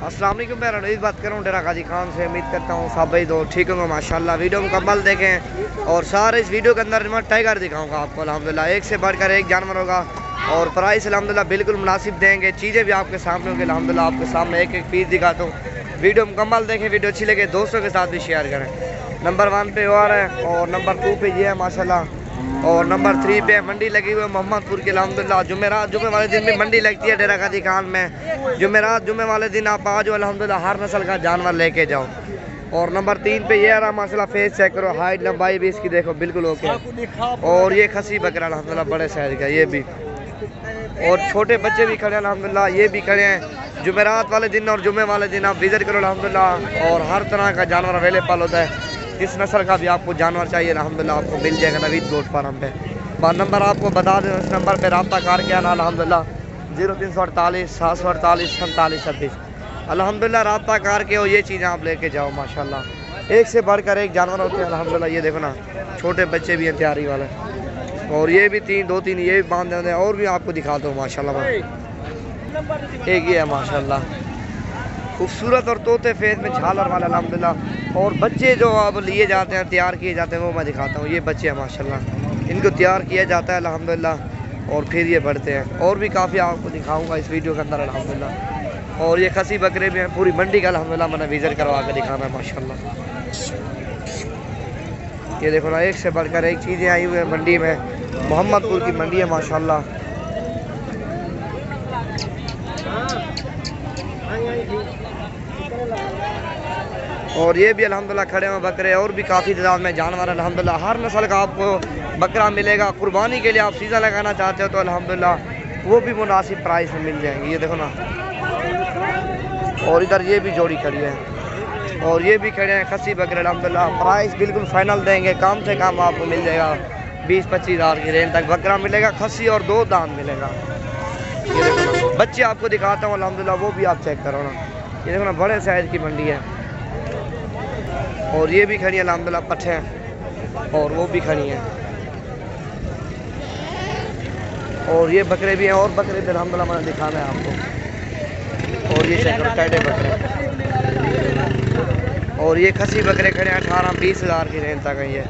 अस्सलाम वालेकुम, मैं रणवीर बात कर रहा हूँ डेरा गाजी खान से। उम्मीद करता हूँ सब भाई दो ठीक होंगे माशाल्लाह। वीडियो मुकम्मल देखें और सारे इस वीडियो के अंदर मैं टाइगर दिखाऊंगा आपको। अल्हम्दुलिल्लाह एक से बढ़कर एक जानवर होगा और प्राइस अल्हम्दुलिल्लाह बिल्कुल मुनासिब देंगे। चीज़ें भी आपके सामने होंगी अल्हम्दुलिल्लाह। आपके सामने एक एक पीस दिखाता हूँ। वीडियो मुकम्मल देखें, वीडियो अच्छी लगे दोस्तों के साथ भी शेयर करें। नंबर 1 पे और है और नंबर 2 पे ये है माशाल्लाह और नंबर 3 पे मंडी लगी हुई है मोहम्मदपुर की अल्हम्दुलिल्लाह। जुमे वाले दिन भी मंडी लगती है डेरा गाजी खान में। जुमे वाले दिन आप आ जाओ अल्हम्दुलिल्लाह, हर नस्ल का जानवर लेके जाओ। और नंबर 3 पे ये रहा माशाल्लाह, फेस चेक करो, हाइट लंबाई भी इसकी देखो बिल्कुल ओके। और ये खसी बकरा अल्हम्दुलिल्लाह बड़े साइज का ये भी, और छोटे बच्चे भी खड़े हैं अल्हम्दुलिल्लाह, ये भी खड़े हैं। जुमेरात वाले दिन और जुमे वाले दिन आप विजिट करो अल्हम्दुलिल्लाह, और हर तरह का जानवर अवेलेबल होता है। इस नस्ल का भी आपको जानवर चाहिए अल्हम्दुलिल्लाह आपको मिल जाएगा नवीद गोट फार्म पे। नंबर आपको बता दें, इस नंबर पे रब्ता करके आना अल्हम्दुलिल्लाह 0348 748 47 26 अल्हम्दुलिल्लाह रब्ता करके और ये चीज़ें आप लेके जाओ माशाल्लाह। एक से बढ़कर एक जानवर होते हैं अल्हम्दुलिल्लाह। ये देखो ना, छोटे बच्चे भी हैं तैयारी वाले, और ये भी 2-3 ये भी बांध देते हैं। और भी आपको दिखा दो माशाल्लाह। एक ये है माशाल्लाह खूबसूरत और तोते फेस में झालर वाला अल्हम्दुलिल्लाह। और बच्चे जो अब लिए जाते हैं तैयार किए जाते हैं वो मैं दिखाता हूँ। ये बच्चे हैं माशाल्लाह, इनको तैयार किया जाता है अल्हम्दुलिल्लाह और फिर ये बढ़ते हैं। और भी काफ़ी आपको दिखाऊंगा इस वीडियो के अंदर अल्हम्दुलिल्लाह। और ये खसी बकरे भी हैं, पूरी मंडी का अल्हम्दुलिल्लाह मैंने विजिट करवा कर दिखाना है माशाल्लाह। ये देखो ना, एक से बढ़कर एक चीज़ें आई हुई है मंडी में। मोहम्मदपुर की मंडी है माशाल्लाह। और ये भी अल्हम्दुलिल्लाह खड़े हुए बकरे, और भी काफ़ी तादाद में जानवर अल्हम्दुलिल्लाह। हर नस्ल का आपको बकरा मिलेगा। कुर्बानी के लिए आप सीज़न लगाना चाहते हो तो अल्हम्दुलिल्लाह वो भी मुनासिब प्राइस में मिल जाएंगे। ये देखो ना, और इधर ये भी जोड़ी खड़ी है और ये भी खड़े हैं खसी बकरे अल्हम्दुलिल्लाह। प्राइस बिल्कुल फाइनल देंगे, कम से कम आपको मिल जाएगा 20-25 हज़ार की रेंज तक बकरा मिलेगा खसी, और 2 दांत मिलेगा। ये देखो ना, बच्चे आपको दिखाता हूँ अल्हम्दुलिल्लाह, वो भी आप चेक करो ना। ये देखो ना, बड़े साइज़ की मंडी है। और ये भी खड़ी है अल्हम्दुलिल्लाह पट्ठे, और वो भी खड़ी हैं। और ये बकरे भी हैं, और बकरे भी अल्हम्दुलिल्लाह मैंने दिखाना है आपको। और ये चेक करो टाइटे बकरे, और ये खसी बकरे खड़े हैं 18-20 हज़ार की रेंज तक है। ये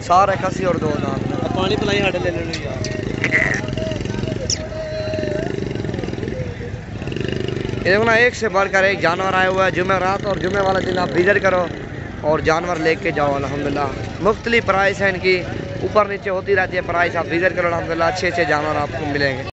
सारे खसी और 2 दांत पानी पिलाई हाडे ले लेने यार। ये देखो ना, एक से बढ़कर एक जानवर आया हुआ है। जुमेरात और जुमे वाला दिन आप विजिट करो और जानवर लेके जाओ अल्हम्दुलिल्लाह। मुख्तलिफ प्राइस है इनकी, ऊपर नीचे होती रहती है प्राइस। आप विजिट करो अल्हम्दुलिल्लाह, अच्छे जानवर आपको मिलेंगे।